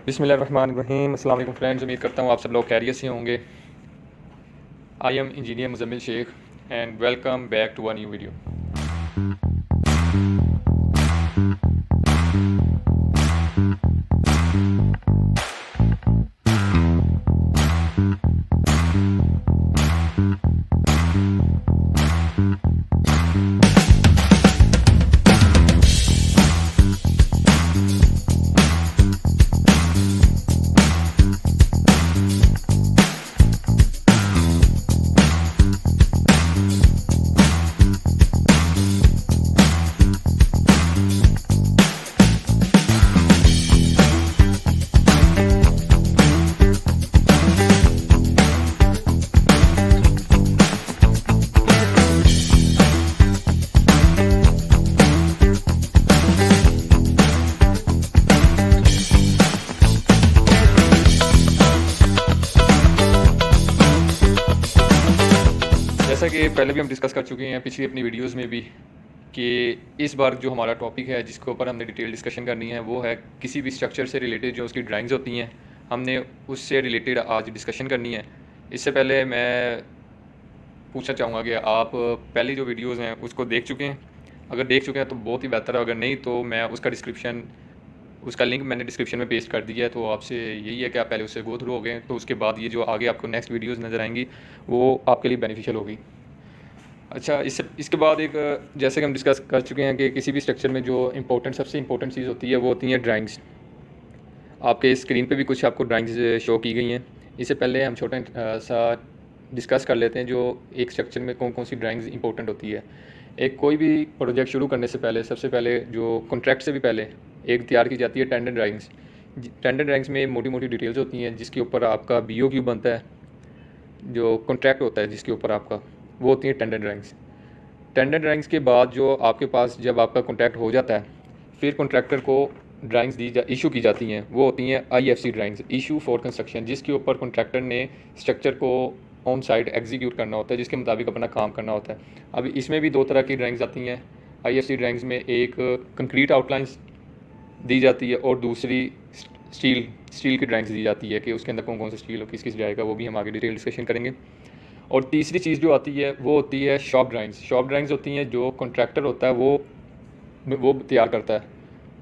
बिस्मिल्लाहिर्रहमानिर्रहीम। अस्सलाम वालेकुम फ्रेंड्स, उम्मीद करता हूँ आप सब लोग खैरियत से होंगे। I am engineer Muzammil Shaikh and welcome back to a new video. जैसा कि पहले भी हम डिस्कस कर चुके हैं पिछली अपनी वीडियोस में भी कि इस बार जो हमारा टॉपिक है जिसके ऊपर हमने डिटेल डिस्कशन करनी है वो है किसी भी स्ट्रक्चर से रिलेटेड जो उसकी ड्राइंग्स होती हैं, हमने उससे रिलेटेड आज डिस्कशन करनी है। इससे पहले मैं पूछना चाहूँगा कि आप पहली जो वीडियोज़ हैं उसको देख चुके हैं? अगर देख चुके हैं तो बहुत ही बेहतर है, अगर नहीं तो मैं उसका लिंक मैंने डिस्क्रिप्शन में पेस्ट कर दिया है। तो आपसे यही है कि आप पहले उससे गो थ्रू हो गए, तो उसके बाद ये जो आगे आपको नेक्स्ट वीडियोज़ नज़र आएंगी वो आपके लिए बेनिफिशियल होगी। अच्छा, इसके बाद एक जैसे कि हम डिस्कस कर चुके हैं कि किसी भी स्ट्रक्चर में जो सबसे इम्पोर्टेंट चीज़ होती है वो होती है ड्राइंग्स। आपके स्क्रीन पे भी कुछ आपको ड्राइंग्स शो की गई हैं। इससे पहले हम छोटा सा डिस्कस कर लेते हैं जो एक स्ट्रक्चर में कौन कौन सी ड्राइंग्स इंपॉर्टेंट होती है। एक कोई भी प्रोजेक्ट शुरू करने से पहले सबसे पहले जो कॉन्ट्रैक्ट से भी पहले एक तैयार की जाती है टेंडर ड्राइंग्स। टेंडर ड्राइंग्स में मोटी मोटी डिटेल्स होती हैं जिसके ऊपर आपका BOQ बनता है, जो कॉन्ट्रैक्ट होता है जिसके ऊपर आपका, वो होती है टेंडर ड्राइंग्स। टेंडर ड्राइंग्स के बाद जो आपके पास जब आपका कॉन्ट्रैक्ट हो जाता है फिर कॉन्ट्रैक्टर को ड्राइंग्स इशू की जाती हैं, वो होती हैं IFC drawings, issue for construction, जिसके ऊपर कॉन्ट्रैक्टर ने स्ट्रक्चर को ऑन साइट एग्जीक्यूट करना होता है, जिसके मुताबिक अपना काम करना होता है। अब इसमें भी दो तरह की ड्राइंग्स आती हैं। IFC ड्राइंग्स में एक कंक्रीट आउटलाइंस दी जाती है और दूसरी स्टील की ड्राइंग्स दी जाती है कि उसके अंदर कौन कौन सा स्टील और किस किस जाएगा, वो भी हम आगे डिटेल डिस्कशन करेंगे। और तीसरी चीज़ जो आती है वो होती है शॉप ड्राइंग्स। शॉप ड्राइंग्स होती हैं जो कॉन्ट्रैक्टर होता है वो तैयार करता है।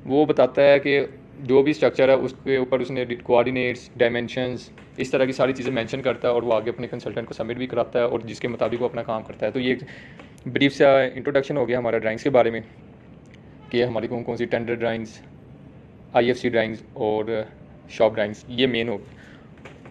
वो बताता है कि जो भी स्ट्रक्चर है उसके ऊपर उसने कोऑर्डिनेट्स, डायमेंशंस, इस तरह की सारी चीज़ें मेंशन करता है और वो आगे अपने कंसल्टेंट को सबमिट भी कराता है और जिसके मुताबिक वो अपना काम करता है। तो ये एक ब्रीफ सा इंट्रोडक्शन हो गया हमारा ड्राइंग्स के बारे में कि हमारी कौन कौन सी टेंडर ड्राइंग्स, IFC ड्राइंग्स और शॉप ड्राइंग्स, ये मेन हो।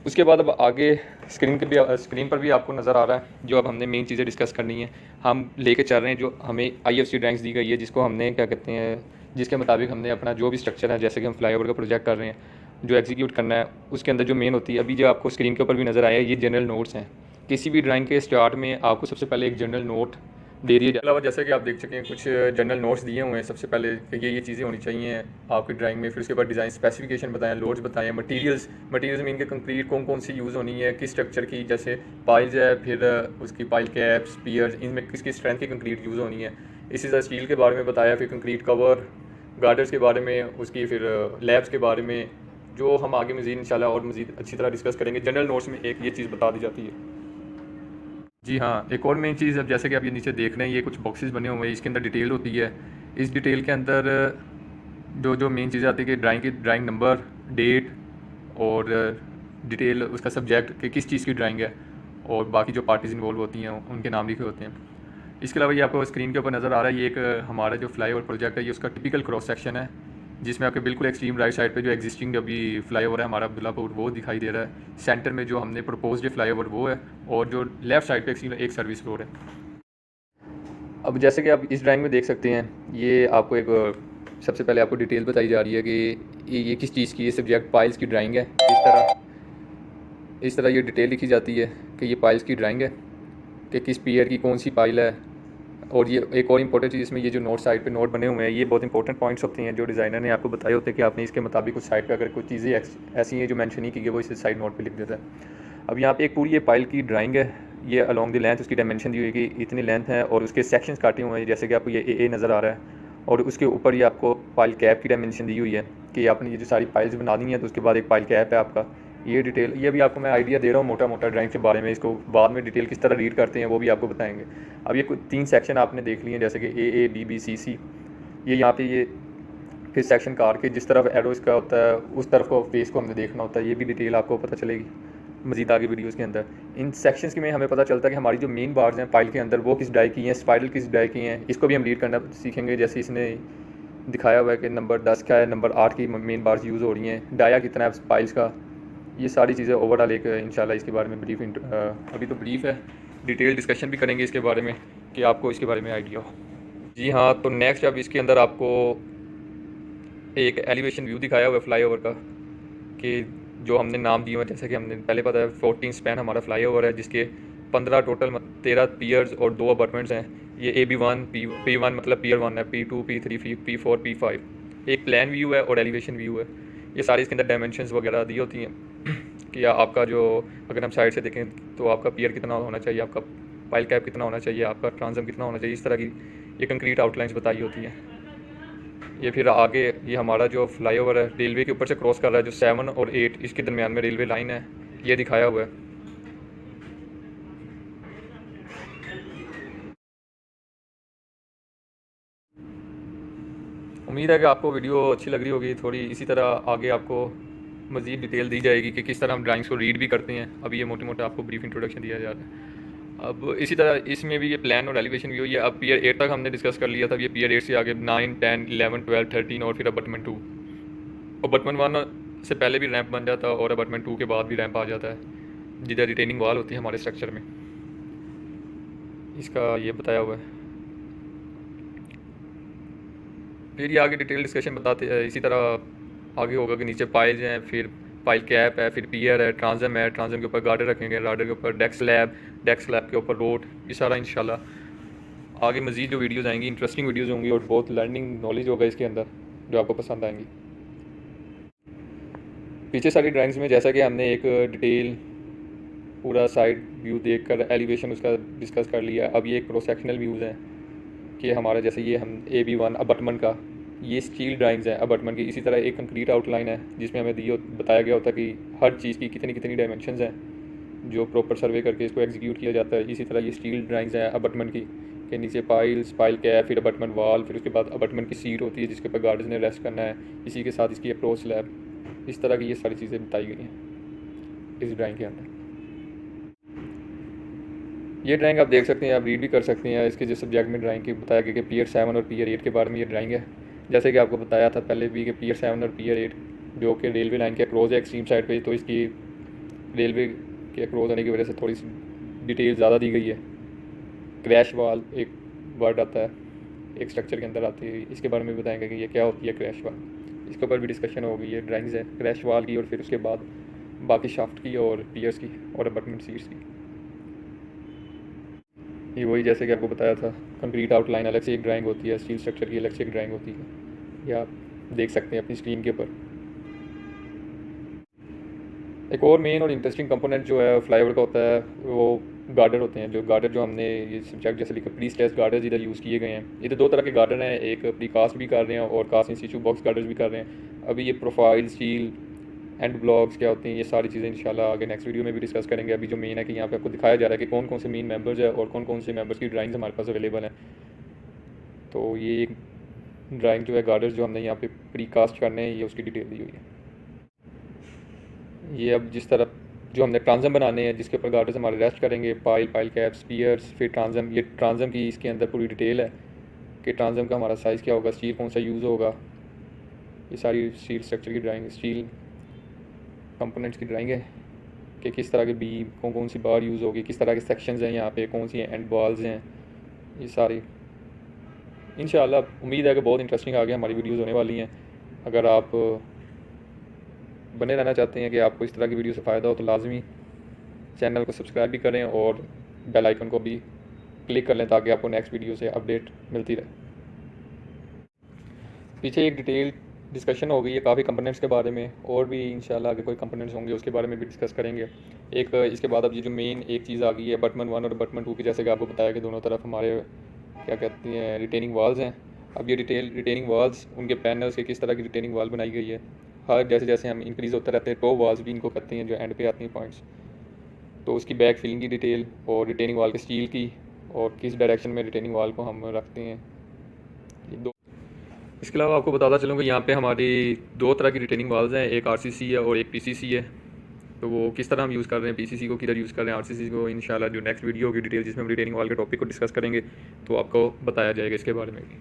उसके बाद अब आगे स्क्रीन पर भी आपको नज़र आ रहा है जो अब हमने मेन चीज़ें डिस्कस करनी है। हम लेके चल रहे हैं जो हमें IFC ड्राइंग्स दी गई है, जिसको हमने क्या कहते हैं, जिसके मुताबिक हमने अपना जो भी स्ट्रक्चर है, जैसे कि हम फ्लाईओवर का प्रोजेक्ट कर रहे हैं, जो एग्जीक्यूट करना है उसके अंदर जो मेन होती है, अभी जो आपको स्क्रीन के ऊपर भी नज़र आया है, ये जनरल नोट्स हैं। किसी भी ड्राइंग के स्टार्ट में आपको सबसे पहले एक जनरल नोट दे दिए अलावा जैसे कि आप देख सकें कुछ जनरल नोट्स दिए हुए हैं। सबसे पहले कि ये चीज़ें होनी चाहिए आपकी ड्राइंग में, फिर उसके बाद डिज़ाइन स्पेसिफिकेशन बताएं, लोड्स बताएं, मटेरियल्स में इनके कंक्रीट कौन कौन सी यूज़ होनी है, किस स्ट्रक्चर की, जैसे पाइल्स है, फिर उसकी पाइल कैप्स, पियर्स, इनमें किस किस स्ट्रेंथ की कंक्रीट यूज़ होनी है। इसी तरह स्टील के बारे में बताया, फिर कंक्रीट कवर, गार्डर्स के बारे में, उसकी फिर लैब्स के बारे में, जो हम आगे मज़ीद इंशाल्लाह और मज़ीद अच्छी तरह डिस्कस करेंगे। जनरल नोट्स में एक ये चीज़ बता दी जाती है। जी हाँ, एक और मेन चीज़, अब जैसे कि आप ये नीचे देख रहे हैं, ये कुछ बॉक्सेस बने हुए हैं, इसके अंदर डिटेल होती है। इस डिटेल के अंदर जो जो मेन चीज़ें आती है कि ड्राइंग नंबर, डेट और डिटेल उसका सब्जेक्ट कि किस चीज़ की ड्राइंग है, और बाकी जो पार्टीज़ इन्वॉल्व होती हैं उनके नाम लिखे होते हैं। इसके अलावा ये आपको स्क्रीन के ऊपर नज़र आ रहा है, ये एक हमारा जो फ्लाईओवर प्रोजेक्ट है, ये उसका टिपिकल क्रॉस सेक्शन है, जिसमें आपके बिल्कुल एक्सट्रीम राइट साइड पे जो एग्जिस्टिंग अभी फ्लाईओवर है हमारा अब्दुल्लापुर, वो दिखाई दे रहा है। सेंटर में जो हमने प्रपोज्ड फ्लाईओवर वो है, और जो लेफ़्ट साइड पे एक सर्विस रोड है। अब जैसे कि आप इस ड्राइंग में देख सकते हैं, ये आपको सबसे पहले आपको डिटेल बताई जा रही है कि ये किस चीज़ की, ये सब्जेक्ट पाइल्स की ड्राइंग है। इस तरह ये डिटेल लिखी जाती है कि ये पाइल्स की ड्राइंग है कि किस पीयर की कौन सी पाइल है। और ये एक और इंपॉर्टेंट चीज़, इसमें ये जो नोट साइड पे नोट बने हुए हैं, ये बहुत इंपॉर्टेंट पॉइंट्स होते हैं जो डिज़ाइनर ने आपको बताए होते हैं कि आपने इसके मुताबिक उस साइड पे अगर कुछ चीज़ें ऐसी हैं जो मेंशन नहीं की गई, वो इस साइड नोट पे लिख देता है। अब यहाँ पे एक पूरी ये पाइल की ड्राइंग है, ये अलॉन्ग द लेंथ उसकी डायमेंशन दी हुई है कि इतनी लेंथ है, और उसके सेक्शंस काटे हुए हैं, जैसे कि आपको ये A नज़र आ रहा है, और उसके ऊपर ये आपको पाइल कैप की डायमेंशन दी हुई है। कि आपने ये जो सारी पाइल्स बना दी हैं तो उसके बाद एक पाइल कैप है आपका। ये डिटेल, ये भी आपको मैं आइडिया दे रहा हूँ मोटा मोटा ड्राइंग के बारे में। इसको बाद में डिटेल किस तरह रीड करते हैं वो भी आपको बताएंगे। अब ये कुछ 3 सेक्शन आपने देख लिए हैं, जैसे कि ए बी बी सी सी। ये यहाँ पे ये फिर सेक्शन कार के जिस तरफ एरो इसका होता है उस तरफ को फेस को हमने देखना होता है। ये भी डिटेल आपको पता चलेगी मज़ीद आगे वीडियोस के अंदर। इन सेक्शंस में हमें पता चलता है कि हमारी जो मेन बार्स हैं पाइल के अंदर वो किस डाई की हैं, स्पाइरल किस डाई की हैं। इसको भी हम रीड करना सीखेंगे। जैसे इसने दिखाया हुआ है कि नंबर 10 का है, नंबर 8 की मेन बार्स यूज़ हो रही हैं, डाया कितना है पाइल्स का। ये सारी चीज़ें ओवरऑल एक इंशाल्लाह इसके बारे में ब्रीफ अभी तो ब्रीफ है, डिटेल डिस्कशन भी करेंगे इसके बारे में कि आपको इसके बारे में आइडिया हो। जी हाँ, तो नेक्स्ट अब इसके अंदर आपको एक एलिवेशन व्यू दिखाया हुआ है फ्लाईओवर का, कि जो हमने नाम दिए हुए, जैसे कि हमने पहले पता है 14 स्पैन हमारा फ्लाईओवर है, जिसके 15 टोटल 13 पियर्स और 2 अपार्टमेंट्स हैं। ये AB1 P1 मतलब पियर 1 है, P2 P3 P4 P5। एक प्लान व्यू है और एलिवेशन व्यू है। ये सारी इसके अंदर डायमेंशंस वगैरह दी होती हैं कि आपका जो, अगर हम साइड से देखें तो आपका पियर कितना होना चाहिए, आपका पाइल कैप कितना होना चाहिए, आपका ट्रांसम कितना होना चाहिए, इस तरह की ये कंक्रीट आउटलाइंस बताई होती हैं। ये फिर आगे ये हमारा जो फ्लाईओवर है रेलवे के ऊपर से क्रॉस कर रहा है, जो 7 और 8 इसके दरमियान में रेलवे लाइन है, ये दिखाया हुआ है। उम्मीद है कि आपको वीडियो अच्छी लग रही होगी। थोड़ी इसी तरह आगे आपको मज़ीद डिटेल दी जाएगी कि किस तरह हम ड्राइंग्स को रीड भी करते हैं। अभी ये मोटे मोटे आपको ब्रीफ इंट्रोडक्शन दिया जा रहा है। अब इसी तरह इसमें भी ये प्लान और एलिवेशन व्यू, ये अब पियर 8 तक हमने डिस्कस कर लिया था। ये पियर 8 से आगे 9 10 11 12 13 और फिर अपार्टमेंट 2। अपार्टमेंट 1 से पहले भी रैंप बन जाता है और अपार्टमेंट 2 के बाद भी रैंप आ जाता है, जिधर रिटेनिंग वॉल होती है हमारे स्ट्रक्चर में। इसका ये बताया हुआ है। फिर ये आगे डिटेल डिस्कशन बताते हैं। इसी तरह आगे होगा कि नीचे पाइल्स हैं, फिर पाइल कैप है, फिर पियर है, ट्रांसम है, ट्रांसम के ऊपर गार्डर रखेंगे, गार्डर के ऊपर डेस्क स्लैब के ऊपर रोड। ये सारा इंशाल्लाह आगे मज़ीद जो वीडियोज़ आएंगी इंटरेस्टिंग वीडियोज़ होंगी और बहुत लर्निंग नॉलेज होगा इसके अंदर जो आपको पसंद आएंगी। पीछे सारी ड्राइंग्स में जैसा कि हमने एक डिटेल पूरा साइड व्यू देखकर एलिवेशन उसका डिस्कस कर लिया। अब ये एक क्रॉस सेक्शनल व्यूज़ हैं कि हमारा जैसे ये हम AB1 अबटमेंट का, ये स्टील ड्राइंग्स हैं अबटमेंट की। इसी तरह एक कंक्रीट आउटलाइन है जिसमें हमें बताया गया होता है कि हर चीज़ की कितनी कितनी डायमेंशंस हैं, जो प्रॉपर सर्वे करके इसको एग्जीक्यूट किया जाता है। इसी तरह ये स्टील ड्राइंग्स हैं अबटमेंट की, के नीचे पाइल कैप, फिर अबटमेंट वाल, फिर उसके बाद अबटमेंट की सीट होती है जिसके ऊपर गार्डर्स ने रेस्ट करना है। इसी के साथ इसकी अप्रोच स्लैब, इस तरह की ये सारी चीज़ें बताई गई हैं इस ड्राइंग के अंदर। ये ड्राइंग आप देख सकते हैं, आप रीड भी कर सकते हैं। इसके जो सब्जेक्ट में ड्राइंग की बताया गया कि पियर 7 और पियर 8 के बारे में ये ड्राइंग है। जैसे कि आपको बताया था पहले भी कि पियर 7 और पियर 8 जो कि रेलवे लाइन के अक्रॉस है एक्सट्रीम साइड पे, तो इसकी रेलवे के अक्रॉस होने की वजह से थोड़ी सी डिटेल ज़्यादा दी गई है। क्रैश वाल एक वर्ड आता है, एक स्ट्रक्चर के अंदर आती है, इसके बारे में बताएंगे कि ये क्या होती है क्रैश वाल। इसके ऊपर भी डिस्कशन होगी। ये ड्राइंग्स है क्रैश वाल की और फिर उसके बाद बाकी शाफ्ट की और पियर्स की और अबटमेंट सीट्स की। ये वही जैसे कि आपको बताया था, कंक्रीट आउटलाइन अलग से एक ड्राइंग होती है, स्टील स्ट्रक्चर की अलग से एक ड्राइंग होती है। ये आप देख सकते हैं अपनी स्क्रीन के ऊपर। एक और मेन और इंटरेस्टिंग कंपोनेंट जो है फ्लाईओवर का होता है वो गार्डर होते हैं। जो गार्डर जो हमने ये सब्जेक्ट जैसे लिखा प्री स्ट्रेस गार्डर इधर यूज़ किए गए हैं। इधर 2 तरह के गार्डर हैं, एक प्री कास्ट भी कर रहे हैं और कास्ट इन सिचु बॉक्स गार्डर भी कर रहे हैं। अभी ये प्रोफाइल स्टील एंड ब्लॉक्स क्या होती हैं, ये सारी चीज़ें इंशाल्लाह आगे नेक्स्ट वीडियो में भी डिस्कस करेंगे। अभी जो मेन है कि यहाँ पे आपको दिखाया जा रहा है कि कौन कौन से मेन मेंबर्स है और कौन कौन से मेंबर्स की ड्राइंग्स हमारे पास अवेलेबल हैं। तो ये एक ड्राइंग जो है गार्डर्स जो हमने यहाँ पे प्री कास्ट करने हैं, ये उसकी डिटेल दी हुई है। ये अब जिस तरह जो हमने ट्रांसम बनाने हैं जिसके ऊपर गार्डर्स हमारे रेस्ट करेंगे, पाइल कैप्स, पियर्स, फिर ट्रांसम। ये ट्रांसम की इसके अंदर पूरी डिटेल है कि ट्रांसम का हमारा साइज़ क्या होगा, स्टील कौन सा यूज़ होगा। ये सारी स्टील स्ट्रक्चर की ड्राइंग, स्टील कंपोनेंट्स की ड्राइंग है कि किस तरह के बीम, कौन कौन सी बार यूज़ होगी, किस तरह के सेक्शंस हैं यहाँ पे, कौन सी एंड बॉल्स हैं। ये सारी इंशाल्लाह उम्मीद है कि बहुत इंटरेस्टिंग आगे हमारी वीडियोज़ होने वाली हैं। अगर आप बने रहना चाहते हैं कि आपको इस तरह की वीडियो से फ़ायदा हो तो लाजमी चैनल को सब्सक्राइब भी करें और बेल आइकन को भी क्लिक कर लें ताकि आपको नेक्स्ट वीडियो से अपडेट मिलती रहे। पीछे एक डिटेल डिस्कशन हो गई है काफ़ी कंपोनेंट्स के बारे में, और भी इंशाल्लाह आगे कोई कंपोनेंट्स होंगे उसके बारे में भी डिस्कस करेंगे। एक इसके बाद अब ये जो मेन एक चीज़ आ गई है अपार्टमेंट 1 और अपार्टमेंट 2 की, जैसे कि आपको बताया कि दोनों तरफ हमारे क्या कहते हैं रिटेनिंग वाल्स हैं अब ये रिटेनिंग वाल्स, उनके पैनल्स के किस तरह की रिटेनिंग वाल बनाई गई है, हर जैसे जैसे हम इंक्रीज़ होते रहते हैं टॉप वाल्स भी इनको करते हैं जो एंड पे आती हैं पॉइंट्स, तो उसकी बैक फिलिंग की डिटेल और रिटेनिंग वाल के स्टील की और किस डायरेक्शन में रिटेनिंग वाल को हम रखते हैं, ये दो। इसके अलावा आपको बताता चलूँ कि यहाँ पे हमारी दो तरह की रिटेनिंग वाल्स हैं, एक आरसीसी है और एक पीसीसी है। तो वो किस तरह हम यूज़ कर रहे हैं, पीसीसी को किधर यूज़ कर रहे हैं, आरसीसी को इंशाल्लाह जो नेक्स्ट वीडियो होगी डिटेल जिसमें हम रिटेनिंग वाल के टॉपिक को डिस्कस करेंगे तो आपको बताया जाएगा इसके बारे में भी।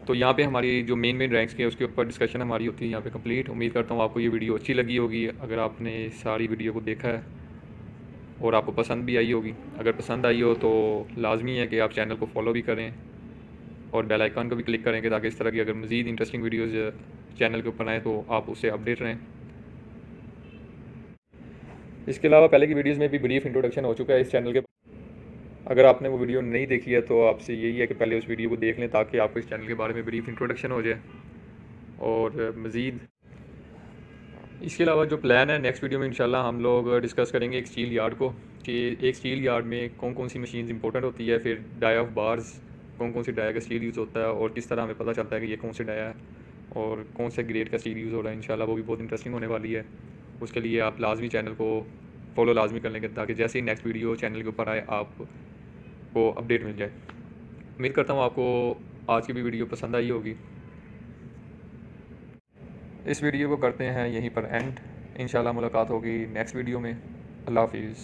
तो यहाँ पे हमारी जो मेन रैंक्स के उसके ऊपर डिस्कशन हमारी होती है यहाँ पे कंप्लीट। उम्मीद करता हूँ आपको ये वीडियो अच्छी लगी होगी। अगर आपने सारी वीडियो को देखा है और आपको पसंद भी आई होगी, अगर पसंद आई हो तो लाजमी है कि आप चैनल को फॉलो भी करें और बेल आइकन को भी क्लिक करेंगे ताकि इस तरह की अगर मज़ीद इंटरेस्टिंग वीडियोज़ चैनल के ऊपर आए तो आप उससे अपडेट रहें। इसके अलावा पहले की वीडियोज़ में भी ब्रीफ इंट्रोडक्शन हो चुका है इस चैनल के। अगर आपने वो वीडियो नहीं देखी है तो आपसे यही है कि पहले उस वीडियो को देख लें ताकि आपको इस चैनल के बारे में ब्रीफ इंट्रोडक्शन हो जाए। और मज़ीद इसके अलावा जो प्लान है नेक्स्ट वीडियो में इंशाल्लाह हम लोग डिस्कस करेंगे एक स्टील यार्ड को, कि एक स्टील यार्ड में कौन कौन सी मशीन्स इंपॉर्टेंट होती है, फिर डाई ऑफ बार्स कौन कौन सी डाई का स्टील यूज़ होता है और किस तरह हमें पता चलता है कि ये कौन से डाया है और कौन से ग्रेड का स्टील यूज़ हो रहा है। इंशाल्लाह वो भी बहुत इंटरेस्टिंग होने वाली है। उसके लिए आप लाजमी चैनल को फॉलो लाजमी कर लेंगे ताकि जैसे ही नेक्स्ट वीडियो चैनल के ऊपर आए आपको अपडेट मिल जाए। उम्मीद करता हूँ आपको आज की भी वीडियो पसंद आई होगी। इस वीडियो को करते हैं यहीं पर एंड। इंशाल्लाह मुलाकात होगी नेक्स्ट वीडियो में। अल्लाह हाफिज़।